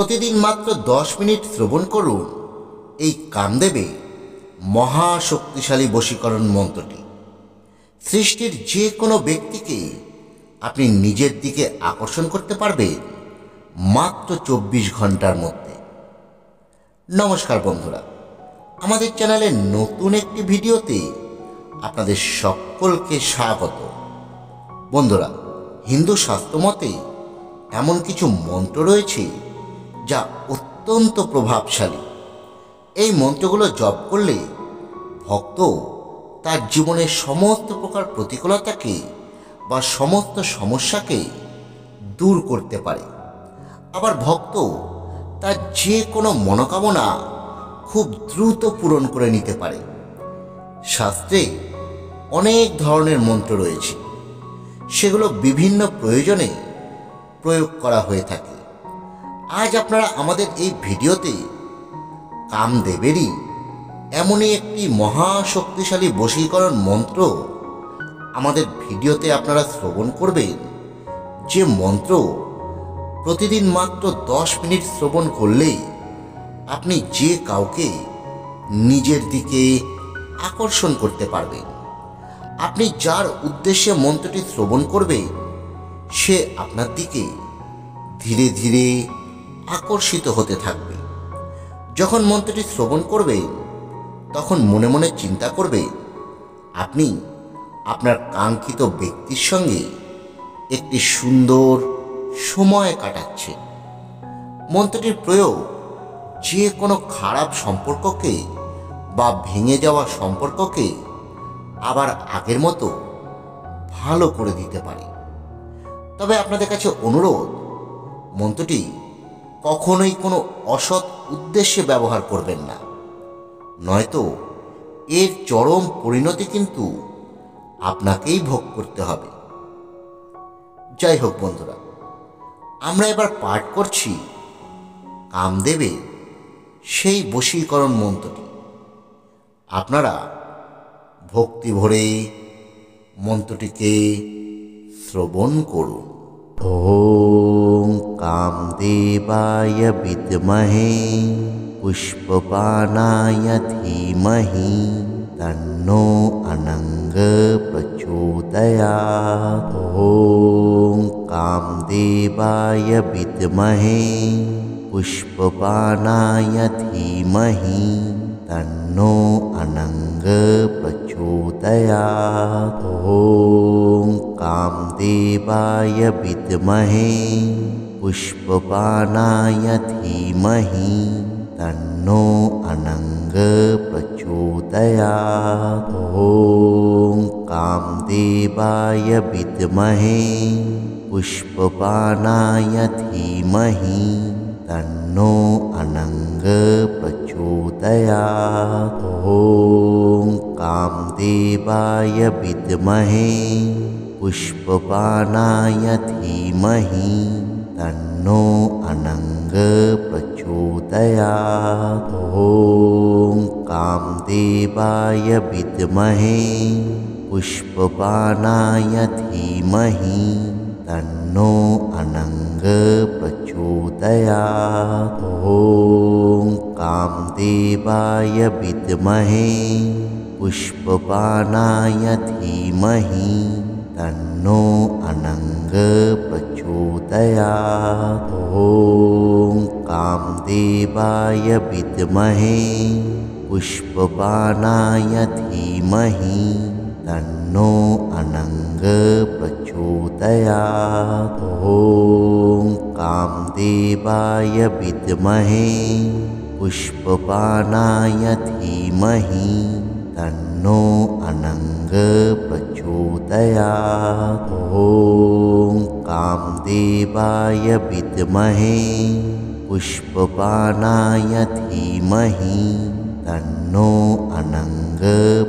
প্রতিদিন মাত্র 10 মিনিট শ্রবণ করুন এই কামদেবে মহাশক্তিশালী বশীকরণ মন্ত্রটি। সৃষ্টির যে কোনো ব্যক্তিকে আপনি নিজের দিকে আকর্ষণ করতে পারবেন মাত্র 24 ঘন্টার মধ্যে। নমস্কার বন্ধুরা, আমাদের চ্যানেলের নতুন একটি ভিডিওতে আপনাদের সকলকে স্বাগত। বন্ধুরা, হিন্দু শাস্ত্রমতে এমন কিছু মন্ত্র রয়েছে যা অত্যন্ত প্রভাবশালী। এই মন্ত্রগুলো জপ করলে ভক্ত তার জীবনের সমস্ত প্রকার প্রতিকূলতাকে বা সমস্ত সমস্যাকে দূর করতে পারে। আবার ভক্ত তার যে কোনো মনোকামনা খুব দ্রুত পূরণ করে নিতে পারে। শাস্ত্রে অনেক ধরনের মন্ত্র রয়েছে, সেগুলো বিভিন্ন প্রয়োজনে প্রয়োগ করা হয়ে থাকে। আজ আপনারা আমাদের এই ভিডিওতে কামদেবেরই এমনই একটি মহাশক্তিশালী বশীকরণ মন্ত্র আমাদের ভিডিওতে আপনারা শ্রবণ করবেন, যে মন্ত্র প্রতিদিন মাত্র 10 মিনিট শ্রবণ করলেই আপনি যে কাউকে নিজের দিকে আকর্ষণ করতে পারবেন। আপনি যার উদ্দেশ্যে মন্ত্রটি শ্রবণ করবেন সে আপনার দিকে ধীরে ধীরে আকর্ষিত হতে থাকবে। যখন মন্ত্রটি শ্রবণ করবেন তখন মনে মনে চিন্তা করবে আপনি আপনার কাঙ্ক্ষিত ব্যক্তির সঙ্গে একটি সুন্দর সময় কাটাচ্ছেন। মন্ত্রটির প্রয়োগ যে কোনো খারাপ সম্পর্ককে বা ভেঙে যাওয়া সম্পর্ককে আবার আগের মতো ভালো করে দিতে পারে। তবে আপনাদের কাছে অনুরোধ, মন্ত্রটি কখনোই কোনো অসৎ উদ্দেশ্যে ব্যবহার করবেন না, নয়তো এর চরম পরিণতি কিন্তু আপনাকেই ভোগ করতে হবে। যাই হোক বন্ধুরা, আমরা এবার পাঠ করছি কামদেবের সেই বশীকরণ মন্ত্রটি। আপনারা ভক্তি ভরে মন্ত্রটিকে শ্রবণ করুন। ওম কামদেবায় বিদ্মহে পুষ্পবাণায় ধীমহি তন্নো অনঙ্গ প্রচোদয়াৎ। ওম কামদেবায় বিদ্মহে পুষ্পবাণায় ধীমহি তন্নো অনঙ্গ প্রচোদয়াৎ। ওম কামদেবায় বিদ্মহে পুষ্পবাণায় ধীমহি তন্নো অনঙ্গ প্রচোদয়াৎ। ওম কামদেবায় বিদ্মহে পুষ্পবাণায় ধীমহি তন্নো অনঙ্গ প্রচোদয়াৎ। ওম কামদেবায় বিদ্মহে পুষ্পবাণায় ধীমহি তন্নো অনঙ্গ প্রচোদয়াৎ। ওম কামদেবায় বিদ্মহে পুষ্পবাণায় ধীমহি তন্নো অনঙ্গ প্রচোদয়াৎ। ওম কামদেবায় বিদ্মহে পুষ্পবাণায় ধীমহি তন্নো অনঙ্গ প্রচোদয়াৎ। ওম কামদেবায় বিদ্মহে পুষ্পবাণায় ধীমহি তন্নো অনঙ্গ প্রচোদয়াৎ। ওম কামদেবায় বিদ্মহে পুষ্পবাণায় ধীমহি তন্নো অনঙ্গ প্রচোদয়াৎ। ওম কামদেবায় বিদ্মহে পুষ্পবাণায় ধীমহি তন্নো অনঙ্গ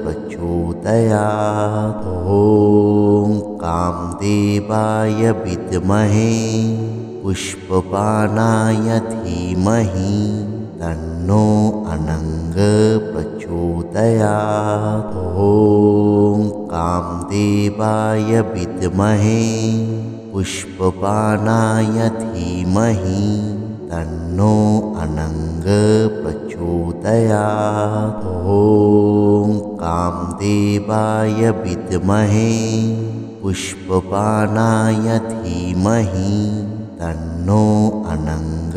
প্রচোদয়াৎ। ওম কামদেবায় বিদ্মহে পুষ্পবাণায় ধীমহি তন্নো অনঙ্গ প্রচোদয়াৎ। ওম कामदेवाय विद्महे पुष्पबाणाय धीमहि तन्नो अनङ्ग प्रचोदयात्। ॐ कामदेवाय विद्महे पुष्पबाणाय धीमहि तन्नो अनङ्ग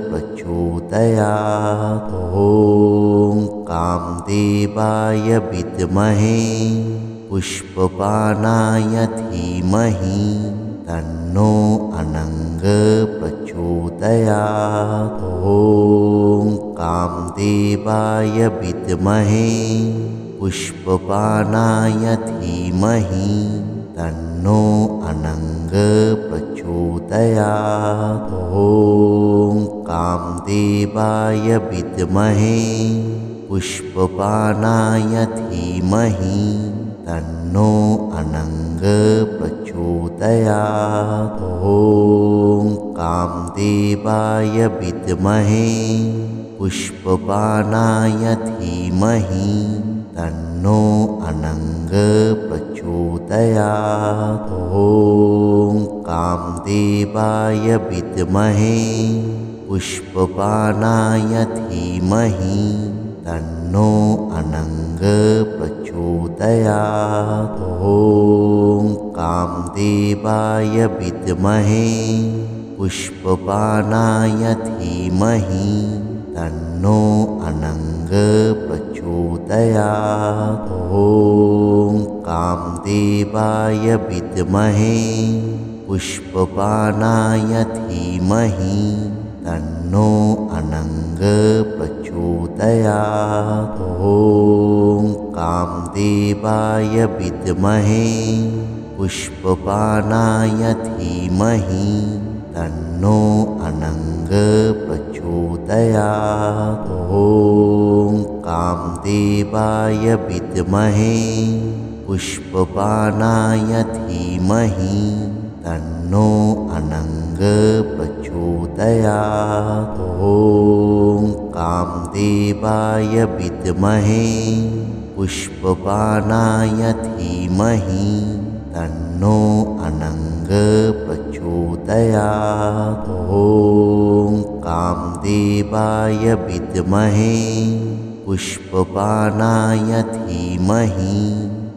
प्रचोदयात्। ॐ कामदेवाय विद्महे पुष्पबाणाय धीमहि तन्नो अनङ्ग प्रचोदयात्। ॐ कामदेवाय विद्महे पुष्पबाणाय धीमहि तन्नो अनङ्ग प्रचोदयात्। ॐ कामदेवाय विद्महे पुष्पबाणाय धीमहि तन्नो अनङ्ग प्रचोदयात्। ॐ कामदेवाय विद्महे पुष्पबाणाय धीमहि तन्नो अनङ्ग प्रचोदयात्। ॐ कामदेवाय विद्महे पुष्पबाणाय धीमहि तन्नो अनङ्ग प्रचोदयात्। ॐ कामदेवाय विद्महे पुष्पबाणाय धीमहि तन्नो अनङ्ग प्रचोदयात्। ॐ कामदेवाय विद्महे पुष्पबाणाय धीमहि तन्नो अनङ्ग प्रचोदयात्। ॐ कामदेवाय विद्महे पुष्पबाणाय धीमहि तन्नो अनङ्ग प्रचोदयात्। ॐ कामदेवाय विद्महे पुष्पबाणाय धीमहि तन्नो अनङ्ग प्रचोदयात्। ॐ कामदेवाय विद्महे पुष्पबाणाय धीमहि तन्नो अनङ्ग प्रचोदयात्। ॐ कामदेवाय विद्महे पुष्पबाणाय धीमहि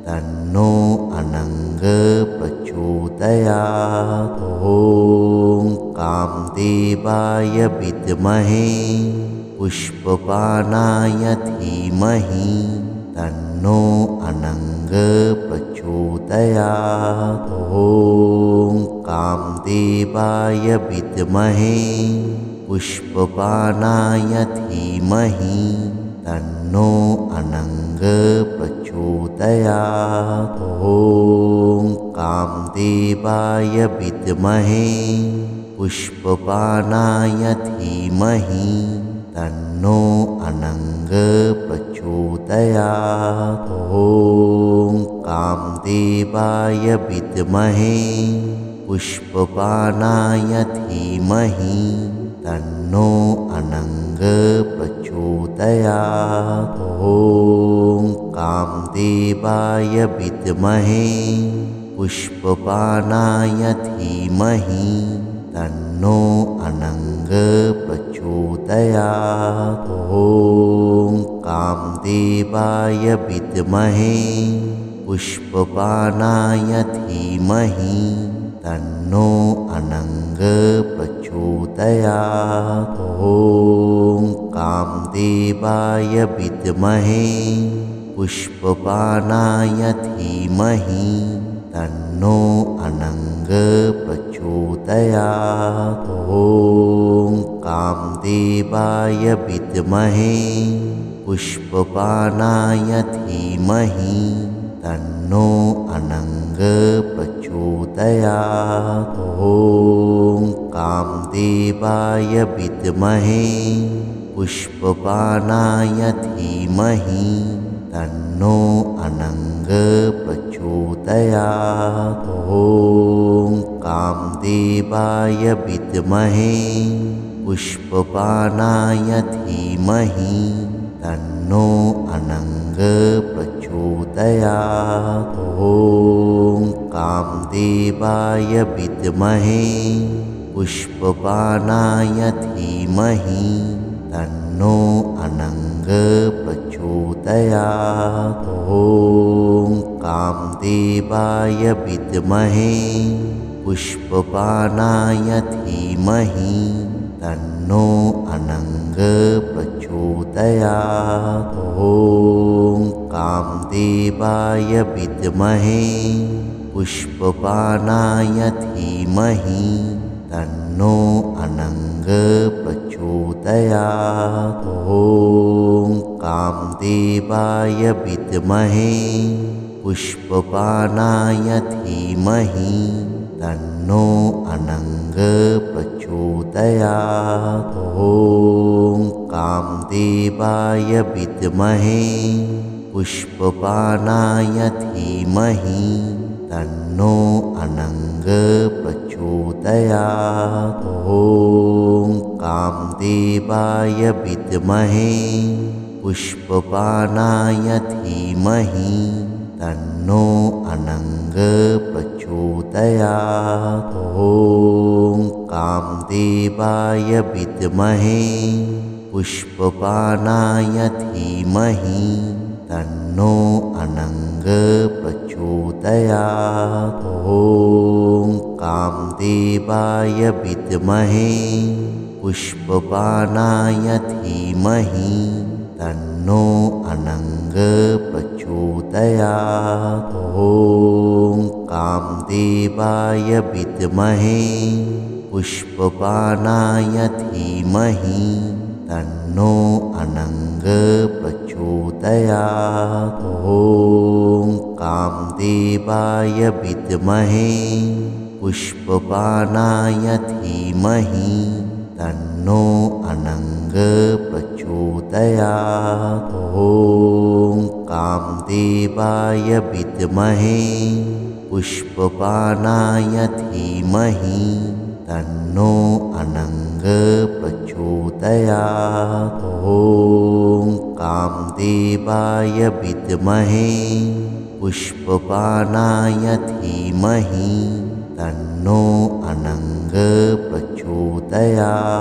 तन्नो अनङ्ग प्रचोदयात्। ॐ कामदेवाय विद्महे पुष्पबाणाय धीमहि तन्नो अनङ्ग प्रचोदयात्। ॐ कामदेवाय विद्महे पुष्पबाणाय धीमहि तन्नो अनङ्ग प्रचोदयात्। ॐ कामदेवाय विद्महे पुष्पबाणाय धीमहि तन्नो अनङ्ग प्रचोदयात्। ॐ कामदेवाय विद्महे पुष्पबाणाय धीमहि तन्नो अनङ्ग प्रचोदयात्। ॐ कामदेवाय विद्महे पुष्पबाणाय धीमहि तन्नो अनङ्ग प्रचोदयात्। ॐ कामदेवाय विद्महे पुष्पबाणाय धीमहि तन्नो अनङ्ग प्रचोदयात्। ॐ कामदेवाय विद्महे पुष्पबाणाय धीमहि तन्नो अनङ्ग प्रचोदयात्। ॐ कामदेवाय विद्महे पुष्पबाणाय धीमहि तन्नो अनङ्ग प्रचोदयात्। ॐ कामदेवाय विद्महे पुष्पबाणाय धीमहि तन्नो अनङ्ग प्रचोदयात्। ॐ कामदेवाय विद्महे पुष्पबाणाय धीमहि तन्नो अनङ्ग प्रचोदयात्। ॐ कामदेवाय विद्महे पुष्पपानाय धीमहि तन्नो अनङ्ग प्रचोदयात्। ॐ कामदेवाय विद्महे पुष्पपानाय धीमहि तन्नो अनङ्ग प्रचोदयात्। ॐ कामदेवाय विद्महे पुष्पपानाय धीमहि तन्नो अनङ्ग प्रचोदयात्। ॐ कामदेवाय विद्महे पुष्पपानाय धीमहि तन्नो अनङ्ग प्रचोदयात्। ॐ कामदेवाय विद्महे पुष्पपानाय धीमहि तन्नो अनङ्ग प्रचोदयात्। ॐ कामदेवाय विद्महे पुष्पपानाय धीमहि तन्नो अनङ्ग प्रचोदयात्। ॐ कामदेवाय विद्महे पुष्पपानाय धीमहि तन्नो अनङ्ग प्रचोदयात्। ॐ कामदेवाय विद्महे पुष्पपानाय धीमहि तन्नो अनङ्ग प्रचोदयात्। ॐ कामदेवाय विद्महे पुष्पपानाय धीमहि तन्नो अनङ्ग प्रचोदयात्। ॐ कामदेवाय विद्महे पुष्पपानाय धीमहि तन्नो अनङ्ग प्रचोदयात्। ॐ कामदेवाय विद्महे पुष्पपानाय धीमहि तन्नो अनङ्ग प्रचोदयात्। ॐ कामदेवाय विद्महे पुष्पपानाय धीमहि तन्नो अनङ्ग प्रचोदयात्।